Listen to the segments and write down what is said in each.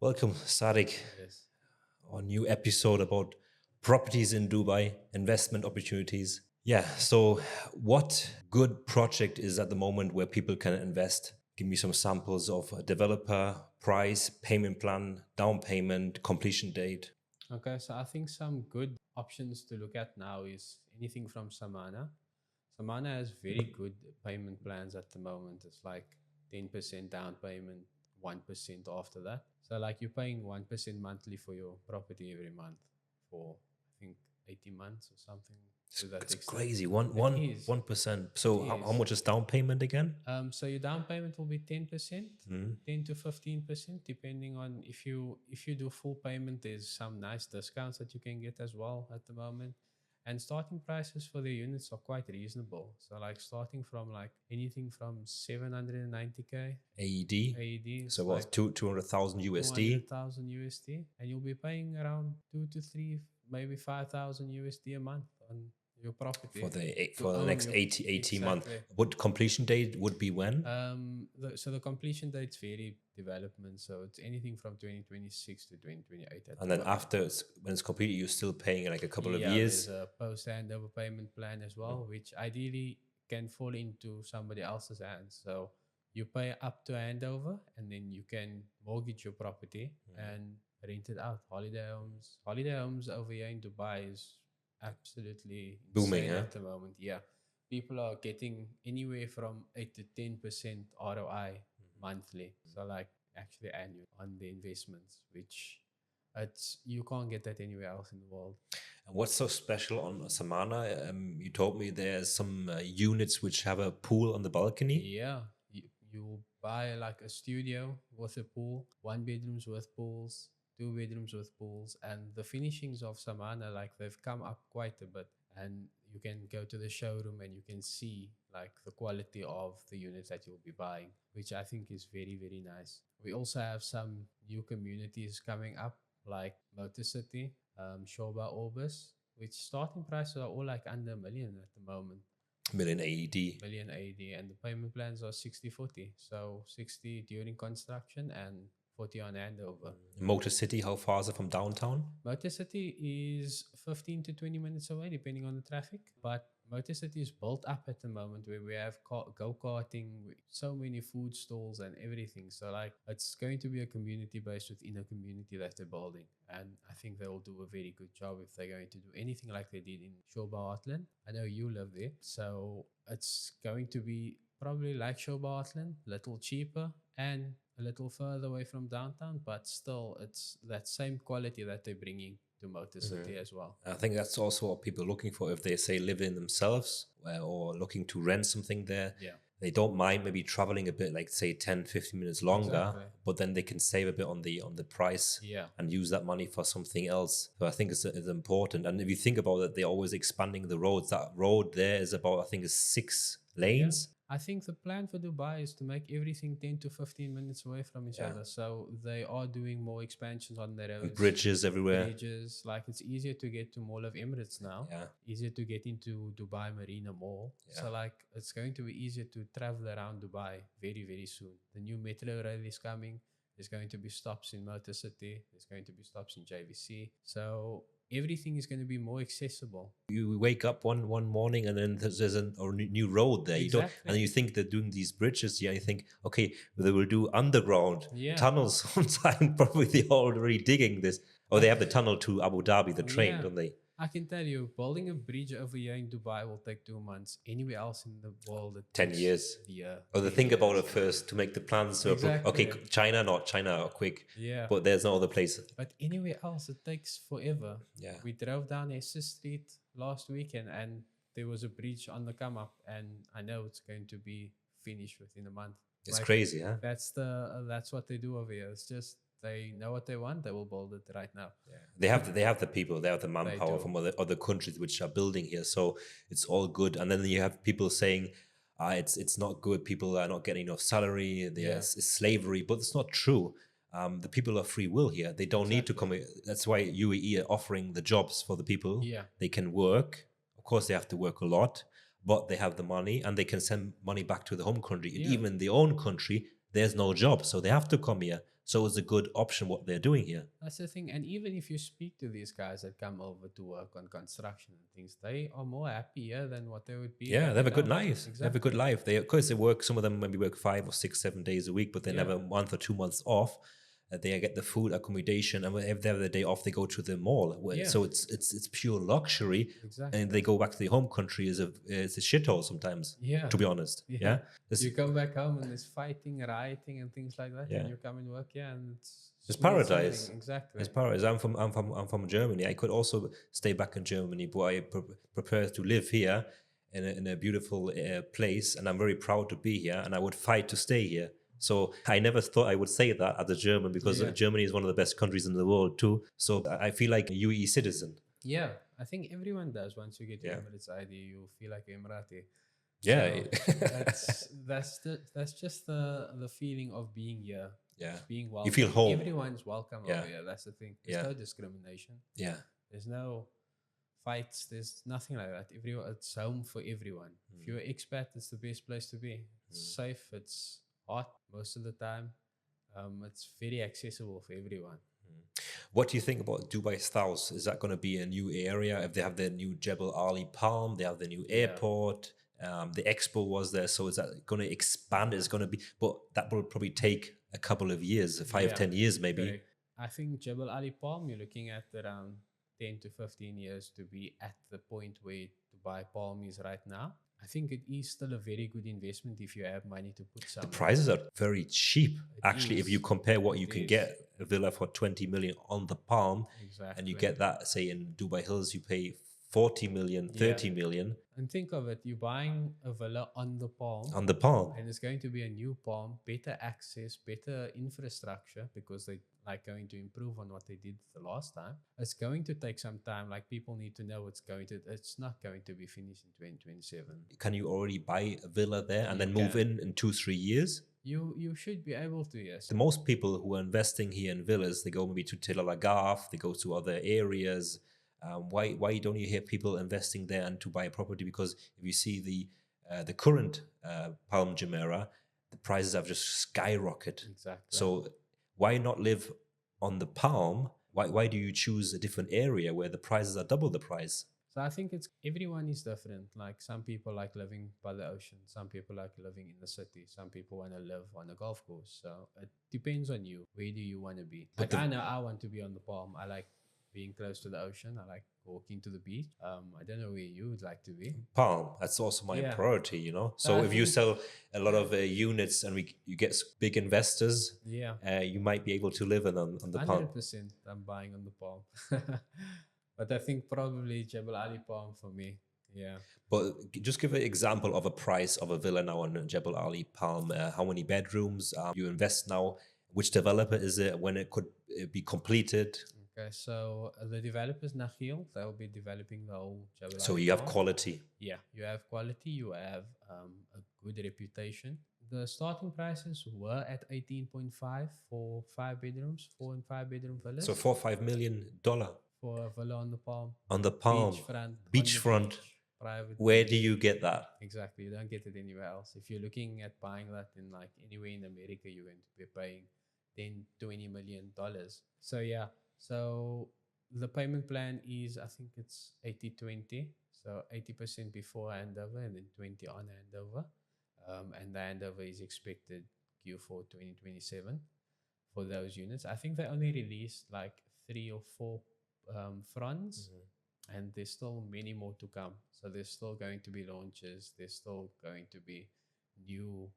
Welcome, Sadiq, Yes. on new episode about properties in Dubai, investment opportunities. Yeah, so what good project is at the moment where people can invest? Give me some samples of a developer, price, payment plan, down payment, completion date. Okay, so I think some good options to look at now is anything from Samana. Samana has very good payment plans at the moment. It's like 10% down payment, 1% after that. So like you're paying 1% monthly for your property every month for I think 80 months or something It's, to that it's extent. crazy, It is. 1%. It So how is. much is down payment again? So your down payment will be 10%, Mhm. 10 to 15%, depending on if you do full payment. There's some nice discounts that you can get as well at the moment. And starting prices for the units are quite reasonable. So like starting from like anything from 790k AED. AED, So it's like what, 200,000 USD? 200,000 USD, and you'll be paying around 2 to 3, maybe 5,000 USD a month on your property to For the own next your 18 months. exactly. What completion date would be when? So the completion dates vary development, so it's anything from 2026 to 2028 at And the then moment. after when it's completed, you're still paying like a couple of Yeah, there's years. a post handover payment plan as well, which ideally can fall into somebody else's hands. So you pay up to handover, and then you can mortgage your property and rent it out. Holiday homes over here in Dubai is absolutely Booming, insane huh? at the moment. Yeah, people are getting anywhere from 8 to 10% ROI monthly. So like actually annual on the investments, which it's you can't get that anywhere else in the world. And what's so special on Samana? You told me there's some units which have a pool on the balcony. Yeah, you buy like a studio with a pool, one bedrooms with pools, two bedrooms with pools, and the finishings of Samana, like they've come up quite a bit. And you can go to the showroom and you can see like the quality of the units that you'll be buying, which I think is very, very nice. We also have some new communities coming up, like Motor City, Shoba Orbis, which starting prices are all like under a million at the moment. Million AED. Million AD, and the payment plans are 60/40. So 60 during construction and 40 on handover. Motor City, how far is it from downtown? Motor City is 15 to 20 minutes away, depending on the traffic. But Motor City is built up at the moment where we have go karting, so many food stalls and everything. So, like, it's going to be a community based within a community that they're building. And I think they will do a very good job if they're going to do anything like they did in Shoba Heartland. I know you live there. So, it's going to be probably like Shoba Heartland, a little cheaper and a little further away from downtown, but still it's that same quality that they're bringing to Motor City as well. I think that's also what people are looking for if they say live in themselves or looking to rent something there. Yeah. They don't mind maybe traveling a bit, like say 10, 15 minutes longer, Exactly. but then they can save a bit on the price Yeah. and use that money for something else. So I think it's important. And if you think about it, they're always expanding the roads. That road there is about, I think, it's 6 lanes. I think the plan for Dubai is to make everything 10 to 15 minutes away from each other. So they are doing more expansions on the roads. Bridges everywhere. Bridges. Like it's easier to get to Mall of Emirates now. Yeah. Easier to get into Dubai Marina Mall. Yeah. So like it's going to be easier to travel around Dubai very, very soon. The new metro rail is coming. There's going to be stops in Motor City. There's going to be stops in JVC. So everything is going to be more accessible. You wake up one morning and then there's a new road there. You don't, Exactly. and you think they're doing these bridges. Yeah, you think, okay, they will do underground Yeah. tunnels sometime. Probably they're already digging this. Or they have the tunnel to Abu Dhabi, the train, Yeah. don't they? I can tell you, building a bridge over here in Dubai will take 2 months. Anywhere else in the world, it 10 takes years. a year. Or they 10 think about years. it first to make the plans. So Exactly. okay, China are quick, Yeah. but there's no other place. But anywhere else, it takes forever. Yeah. We drove down Essex Street last weekend and there was a bridge on the come up, and I know it's going to be finished within a month. It's Like, crazy, huh? that's what they do over here. It's just they know what they want, they will build it right now. They have the people, they have the manpower do. from other countries which are building here, so it's all good. And then you have people saying, it's not good. People are not getting enough salary. There's it's slavery, but it's not true. The people are free will here. They don't need to come. That's why UAE are offering the jobs for the people. Yeah. They can work. Of course, they have to work a lot, but they have the money and they can send money back to the home country. And Yeah. even in their own country, there's no job, so they have to come here. So it's a good option what they're doing here. That's the thing. And even if you speak to these guys that come over to work on construction and things, they are more happy here than what they would be. Yeah, back they have a at good home. life. They have a Exactly. good life. They, of course, they work. Some of them maybe work 5 or 6, 7 days a week, but they Yeah. have a month or 2 months off. They get the food, accommodation, and if they have the day off, they go to the mall. Yeah. So it's pure luxury, Exactly. and they go back to their home country as it's a shithole sometimes. Yeah. To be honest, Yeah. yeah. It's- You go back home and there's fighting, rioting, and things like that. Yeah. And you come and work here, and it's It's smooth paradise. sailing. Exactly. It's paradise. I'm from Germany. I could also stay back in Germany, but I prepare to live here in a beautiful place, and I'm very proud to be here, and I would fight to stay here. So I never thought I would say that as a German, because Yeah. Germany is one of the best countries in the world too. So I feel like a UAE citizen. Yeah, I think everyone does. Once you get your Yeah. Emirates ID, you feel like Emirati. Yeah, So that's just the feeling of being here, yeah, being welcome. You feel home. Everyone's welcome Yeah. over here. That's the thing. There's Yeah. no discrimination. yeah. There's no fights. There's nothing like that. Everyone, it's home for everyone. If you're an expat, it's the best place to be. It's safe. It's hot most of the time. It's very accessible for everyone. What do you think about Dubai South? Is that going to be a new area? If they have the new Jebel Ali Palm, they have the new airport. The expo was there, so is that going to expand? It's going to be, but that will probably take a couple of years, 5, Yeah, 10 years maybe. Correct. I think Jebel Ali Palm, you're looking at around 10 to 15 years to be at the point where Dubai Palm is right now. I think it is still a very good investment if you have money to put some. The prices are very cheap, actually. If is. you compare what you It can is. get a villa for 20 million on the Palm, Exactly. and you get that, say in Dubai Hills, you pay 40 million, 30 million And think of it, you're buying a villa on the Palm. on the Palm. And it's going to be a new Palm, better access, better infrastructure, because they like going to improve on what they did the last time. It's going to take some time. Like, people need to know it's not going to be finished in 2027. Can you already buy a villa there and You then move can. in 2-3 years? You should be able to, yes. The most people who are investing here in villas, they go maybe to Tel Al-Garf, they go to other areas. Why don't you hear people investing there and to buy a property? Because if you see the current Palm Jumeirah, the prices have just skyrocketed. Exactly. So why not live on the Palm? Why do you choose a different area where the prices are double the price? So I think everyone is different. Like, some people like living by the ocean. Some people like living in the city. Some people want to live on a golf course. So it depends on you. Where do you want to be? But Like, I know I want to be on the Palm. I like being close to the ocean. I like walking to the beach. I don't know where you would like to be. Palm, that's also my Yeah. priority, you know. So So I if you think- sell a lot of units and you get big investors, Yeah. you might be able to live on the Palm. 100% I'm buying on the Palm. But I think probably Jebel Ali Palm for me. Yeah. But just give an example of a price of a villa now on Jebel Ali Palm. How many bedrooms you invest now? Which developer is it? When it could be completed? Okay, so the developers Nakheel, they'll be developing the whole Jebel So Ali you have Palm. quality. Yeah, you have quality, you have a good reputation. The starting prices were at 18.5 for 5 bedrooms, 4 and 5 bedroom villas. So $4-5 million for a villa on the Palm. on the Palm. Beachfront. on the Beachfront. beach, private. Where beach. do you get that? Exactly. You don't get it anywhere else. If you're looking at buying that in like anywhere in America, you're going to be paying $10-20 million. So yeah. So the payment plan is, I think it's 80-20. So 80% before handover and then 20 on handover. And the handover is expected Q4 2027 for those units. I think they only released like 3 or 4 fronts. And there's still many more to come. So there's still going to be launches. There's still going to be new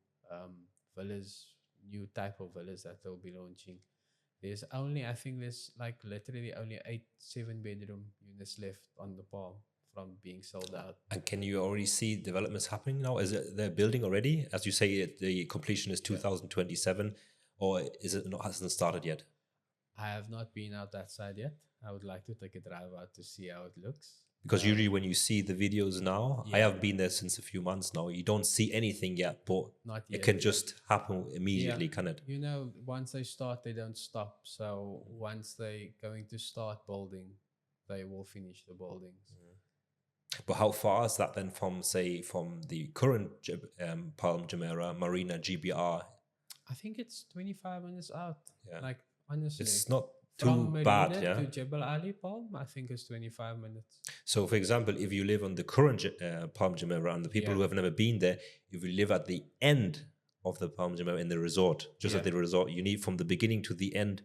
villas, new type of villas that they'll be launching. I think there's like literally only 7 bedroom units left on the Palm from being sold out. And can you already see developments happening now? Is it they're building already? As you say, the completion is 2027, or is it not, hasn't started yet? I have not been out that side yet. I would like to take a drive out to see how it looks. Because usually when you see the videos now, I Yeah. have been there since a few months now. You don't see anything yet, but Not yet. it can just happen immediately, can it? You know, once they start, they don't stop. So once they're going to start building, they will finish the buildings. But how far is that then from, say, from the current Palm Jumeirah Marina GBR? I think it's 25 minutes out. Yeah. Like, honestly. It's not From too bad, Marina yeah. to Jebel Ali Palm, I think it's 25 minutes. So, for example, if you live on the current Palm Jumeirah, and the people Yeah. who have never been there, if you live at the end of the Palm Jumeirah in the resort, just at Yeah. the resort, you need from the beginning to the end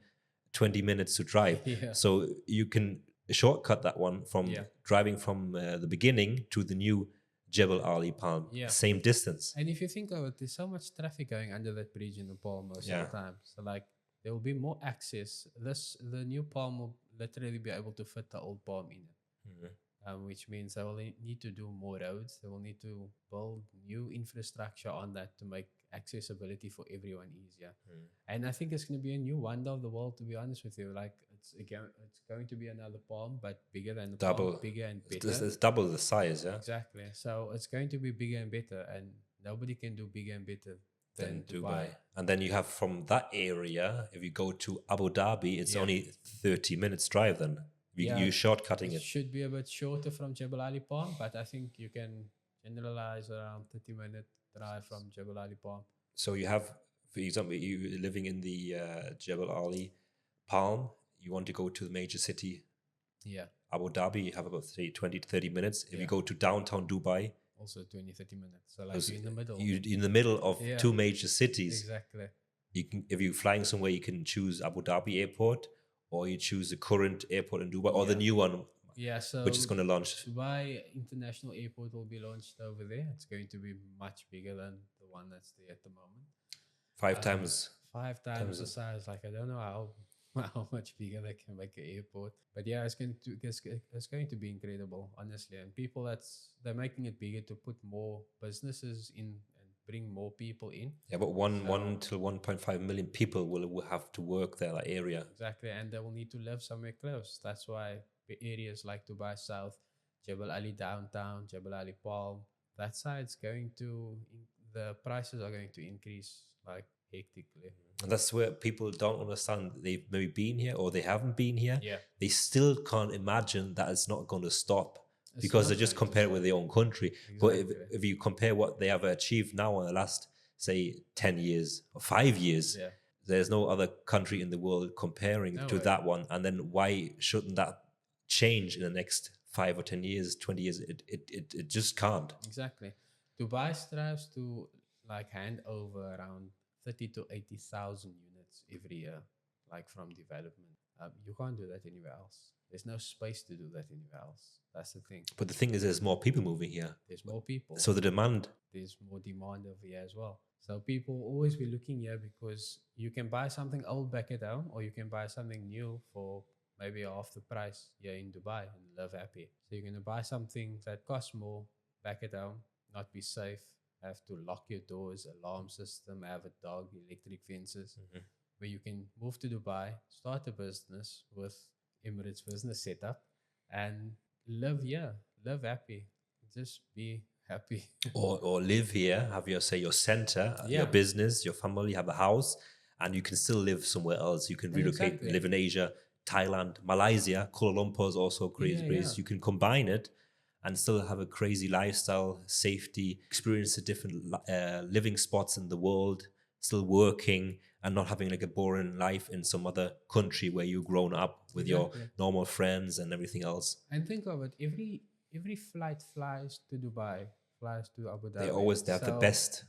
20 minutes to drive. Yeah. So you can shortcut that one from Yeah. driving from the beginning to the new Jebel Ali Palm, Yeah. same distance. And if you think of it, there's so much traffic going under that bridge in the Palm most Yeah. of the time. So like there will be more access. The new Palm will literally be able to fit the old Palm in it. Mhm. Which means they will need to do more roads. They will need to build new infrastructure on that to make accessibility for everyone easier. Mm. And I think it's going to be a new wonder of the world, to be honest with you. Like it's going to be another Palm, but bigger than the Double. Palm, bigger and better. It's double the size, yeah. Exactly. So it's going to be bigger and better, and nobody can do bigger and better Than than Dubai. Dubai. And then you have from that area, if you go to Abu Dhabi, it's Yeah. only 30 minutes drive then. Yeah. You're shortcutting It it. should be a bit shorter from Jebel Ali Palm, but I think you can generalize around 30-minute drive from Jebel Ali Palm. So you have, for example, you living in the Jebel Ali Palm, you want to go to the major city, Yeah. Abu Dhabi, you have about 20 to 30 minutes. If Yeah. you go to downtown Dubai, Also 20-30 minutes. So like because you're in the middle. you're in the middle of Yeah. two major cities. Exactly. You can, if you're flying somewhere, you can choose Abu Dhabi airport, or you choose the current airport in Dubai, or the Yeah. new one, Yeah. So which is going to launch. Dubai International Airport will be launched over there. It's going to be much bigger than the one that's there at the moment. 5 times. 5 times times the the- size. Like I don't know how much bigger they can make an airport, but yeah, it's going to be incredible, honestly. And people they're making it bigger to put more businesses in and bring more people in. Yeah, but one So- to 1.5 million people will have to work there, that area. Exactly, and they will need to live somewhere close. That's why areas like Dubai South, Jebel Ali downtown, Jebel Ali Palm, that side's going to the prices are going to increase like hectically. And that's where people don't understand. They've maybe been here or they haven't been here. Yeah, They still can't imagine that it's not going to stop It's because not they just going to compare it with their own country. But Exactly. if you compare what they have achieved now in the last, say, 10 years or 5 years, Yeah. there's no other country in the world comparing No to way. that one. And then why shouldn't that change in the next 5 or 10 years, 20 years? It just can't. Exactly. Dubai strives to like hand over around 30 to 80,000 units every year, like from development. You can't do that anywhere else. There's no space to do that anywhere else. That's the thing. But the thing is, there's more people moving here. There's more people. So the demand, There's more demand over here as well. So people will always be looking here because you can buy something old back at home, or you can buy something new for maybe half the price here in Dubai and live happy. So you're gonna buy something that costs more back at home, not be safe, have to lock your doors, alarm system, have a dog, electric fences, Mhm. where you can move to Dubai, start a business with Emirates business setup, and live here, live happy, just be happy. or live here, have your, say, your center, your Yeah. business, your family, have a house, and you can still live somewhere else. You can relocate, Exactly. live in Asia, Thailand, Malaysia, Kuala Lumpur is also crazy Yeah, place. yeah. You can combine it and still have a crazy lifestyle, safety, experience the different living spots in the world, still working and not having like a boring life in some other country where you've grown up with your Exactly. normal friends and everything else. And think of it, every flight flies to Dubai, flies to Abu Dhabi. They have the So best.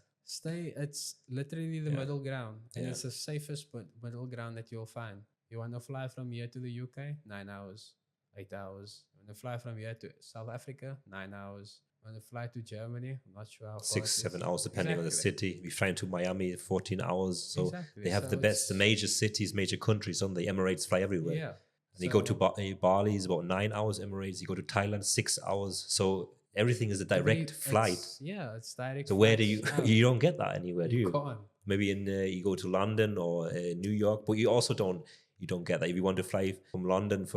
it's literally the Yeah. middle ground, and Yeah. it's the safest middle ground that you'll find. You want to fly from here to the UK, 9 hours, 8 hours. You want to fly from here to South Africa, 9 hours. You want to fly to Germany, I'm not sure how far 6, it is. 7 hours, depending on the Exactly. city. We flying to Miami, 14 hours. So Exactly. they have So the best, the it's- major cities, major countries on the Emirates fly everywhere. Yeah. And you go to So Bali, is about 9 hours Emirates. You go to Thailand, 6 hours. So everything is a direct flight. It's direct. So where do you, flights out. you don't get that anywhere, do you? can't. Maybe in you go to London or New York, but you also don't get that. If you want to fly from London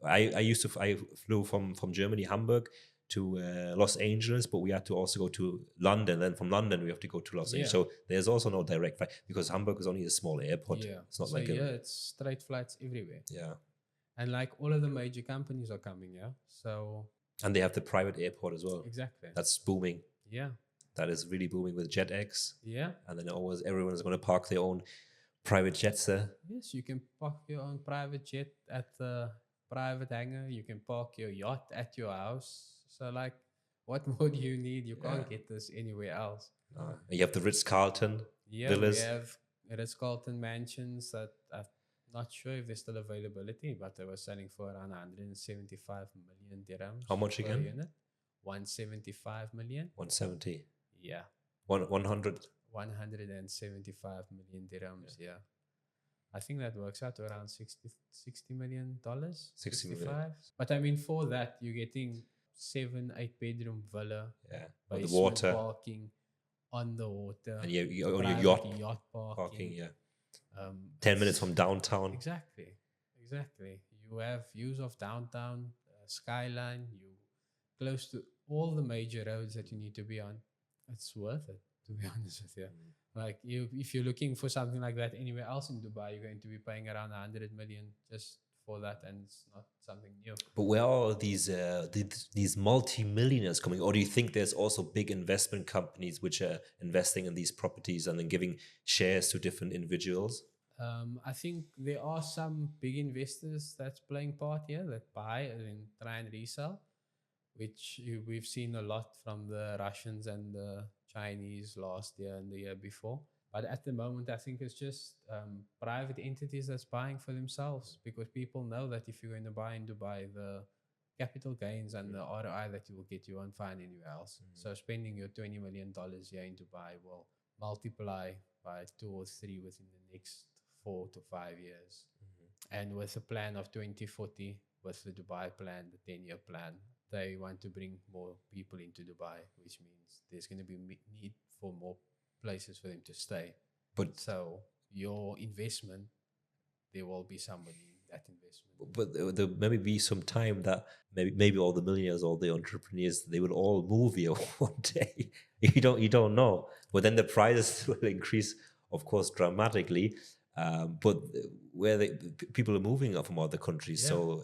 I flew from Germany, Hamburg to Los Angeles, but we had to also go to London. Then from London we have to go to Los Angeles. Yeah. So there's also no direct flight because Hamburg is only a small airport. Yeah. It's not so like it's straight flights everywhere. yeah. And like all of the major companies are coming, yeah. So And they have the private airport as well. exactly. That's booming. Yeah. that is really booming with JetX. Yeah. And then always everyone is going to park their own private jets there. Yes, you can park your own private jet at the private hangar. You can park your yacht at your house. So, like, what more do you need? You can't Yeah. get this anywhere else. You have the Ritz-Carlton Yeah, villas. we have Ritz-Carlton mansions that I'm not sure if there's still availability, but they were selling for around 175 million dirhams. How much per again? unit. 175 million. 170. Yeah. 100. 175 million dirhams. Yeah. I think that works out to around $60 million. 60 million. 65. But I mean, for that, you're getting 8 bedroom villa, Yeah. On the basement water. parking, on the water, And you on your private yacht parking. parking. Yeah. 10 10 minutes from downtown. Exactly. You have views of downtown, skyline. You close to all the major roads that you need to be on. It's worth it, to be honest with you. Like if you're looking for something like that anywhere else in Dubai, you're going to be paying around 100 million just for that, and it's not something new. But where are these multi-millionaires coming? Or do you think there's also big investment companies which are investing in these properties and then giving shares to different individuals? I think there are some big investors that's playing part here that buy and then try and resell, which we've seen a lot from the Russians and the Chinese last year and the year before. But at the moment, I think it's just private entities that's buying for themselves, because people know that if you're going to buy in Dubai, the capital gains and the ROI that you will get, you won't find anywhere else. So spending your $20 million here in Dubai will multiply by 2 or 3 within the next 4 to 5 years. And with a plan of 2040, with the Dubai plan, the 10-year plan, they want to bring more people into Dubai, which means there's going to be need for more places for them to stay. But So your investment, there will be somebody in that investment. but there maybe be some time that maybe all the millionaires, all the entrepreneurs, they will all move here one day. You don't know. But then the prices will increase, of course, dramatically. But where people are moving from other countries, Yeah. so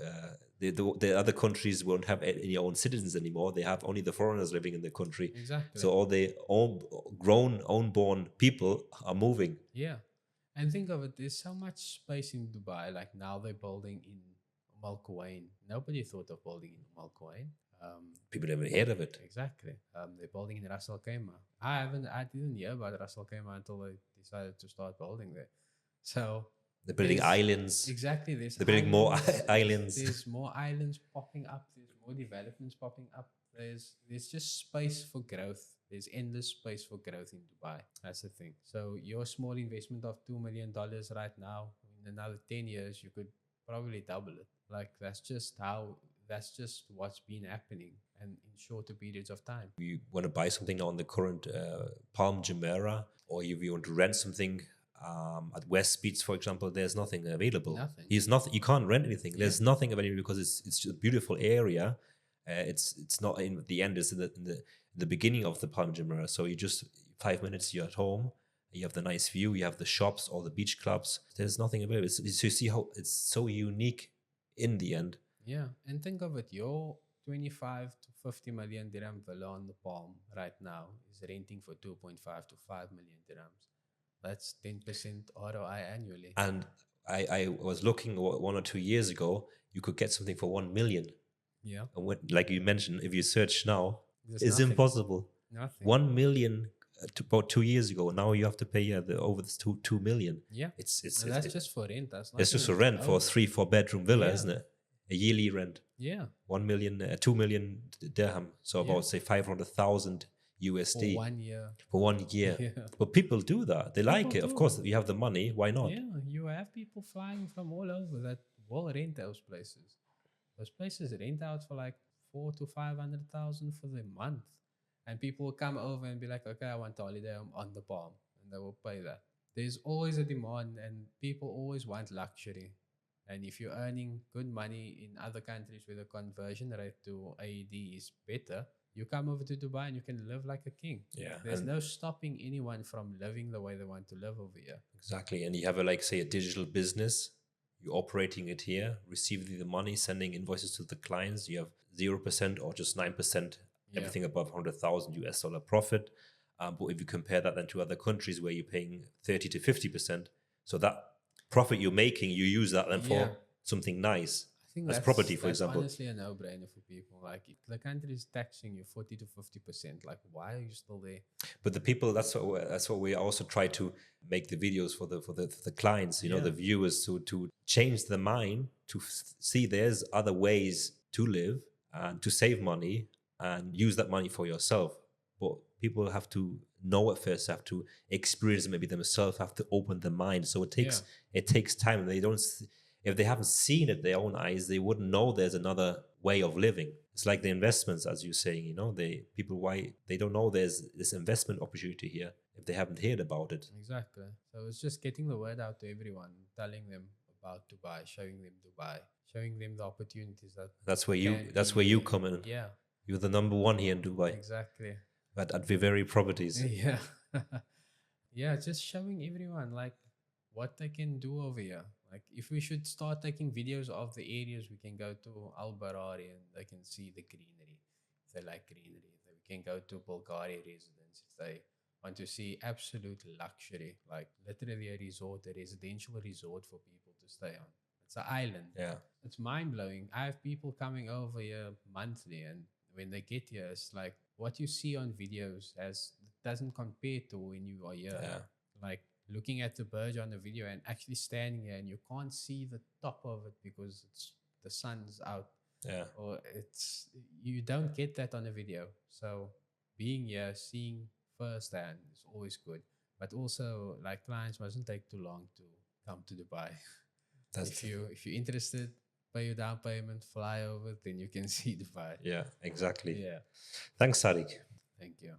the other countries won't have any own citizens anymore. They have only the foreigners living in the country. Exactly. So all the own-born people are moving. Yeah. And think of it, there's so much space in Dubai. Like now they're building in Al Quwain. Nobody thought of building in Al Quwain. People never heard of it. Exactly. They're building in Ras Al Khaimah. I didn't hear about Ras Al Khaimah until they decided to start building there. So They're building there's- islands. Exactly. They're building more islands. There's more islands popping up. There's more developments popping up. There's just space for growth. There's endless space for growth in Dubai. That's the thing. So your small investment of $2 million right now, in another 10 years, you could probably double it. Like that's just what's been happening, and in shorter periods of time. You want to buy something on the current Palm Jumeirah, or if you want to rent something at West Beach, for example, there's nothing available. Nothing. You can't rent anything. There's nothing available because it's just a beautiful area. It's not in the end. It's in the beginning of the Palm Jumeirah. So you just 5 minutes, you're at home. You have the nice view. You have the shops, all the beach clubs. There's nothing available. So you see how it's so unique in the end. Yeah, and think of it, your 25 to 50 million dirham villa on the Palm right now is renting for 2.5 to 5 million dirhams. That's 10% ROI annually. And I was looking 1 or 2 years ago, you could get something for 1 million. Yeah, And like you mentioned, if you search now, there's it's nothing. impossible. Nothing. 1 million about 2 years ago. Now you have to pay over the 2 million. Yeah, It's and that's just for rent. That's not it's just for even rent for a own. 3-4 bedroom villa, Yeah. isn't it? A yearly rent. Yeah, 1 million, 2 million dirham. So Yeah. about say 500,000 for USD 1 year. for 1 year. Yeah. But people do that. They like People it. Of do. course, you have the money. Why not? Yeah, you have people flying from all over that will rent those places. Those places rent out for like 4 to 500,000 for the month, and people will come over and be like, "Okay, I want a holiday on the Palm," and they will pay that. There's always a demand, and people always want luxury. And if you're earning good money in other countries where the conversion rate to AED is better, you come over to Dubai and you can live like a king. Yeah. There's and no stopping anyone from living the way they want to live over here. Exactly. And you have say a digital business, you're operating it here, receiving the money, sending invoices to the clients. You have 0% or just 9%, Yeah. everything above 100,000 US dollar profit. But if you compare that then to other countries where you're paying 30 to 50%, so that profit you're making, you use that then for Yeah. something nice, I think as that's property, for that's example. honestly a no-brainer for people. Like, if the country is taxing you 40 to 50%, like, why are you still there? But the people, that's what we also try to make the videos for the clients, Yeah. the viewers, to change the mind to see there's other ways to live and to save money and use that money for yourself. But people have to know at first, have to experience maybe themselves, have to open the mind. So it takes time. They don't. If they haven't seen it with their own eyes, they wouldn't know there's another way of living. It's like the investments, as you're saying, why they don't know there's this investment opportunity here if they haven't heard about it. Exactly. So it's just getting the word out to everyone, telling them about Dubai, showing them the opportunities that That's where can you be. come in. Yeah, You're the number one here in Dubai exactly. at Viveri Properties. Yeah. Yeah, just showing everyone like what they can do over here. Like, if we should start taking videos of the areas, we can go to Al Barari and they can see the greenery. If they like greenery, then we can go to Bulgaria residence if they want to see absolute luxury, like literally a resort, a residential resort for people to stay on. It's an island. Yeah. It's mind blowing. I have people coming over here monthly, and when they get here, it's like what you see on videos as doesn't compare to when you are here. Yeah. Like looking at the Burj on the video and actually standing here, and you can't see the top of it because the sun's out, Yeah. or you don't get that on a video. So being here, seeing firsthand is always good. But also, like, clients mustn't take too long to come to Dubai. That's If you're interested, pay your down payment, fly over, then you can see Dubai. yeah, exactly. Yeah. Thanks, Sadiq. Thank you.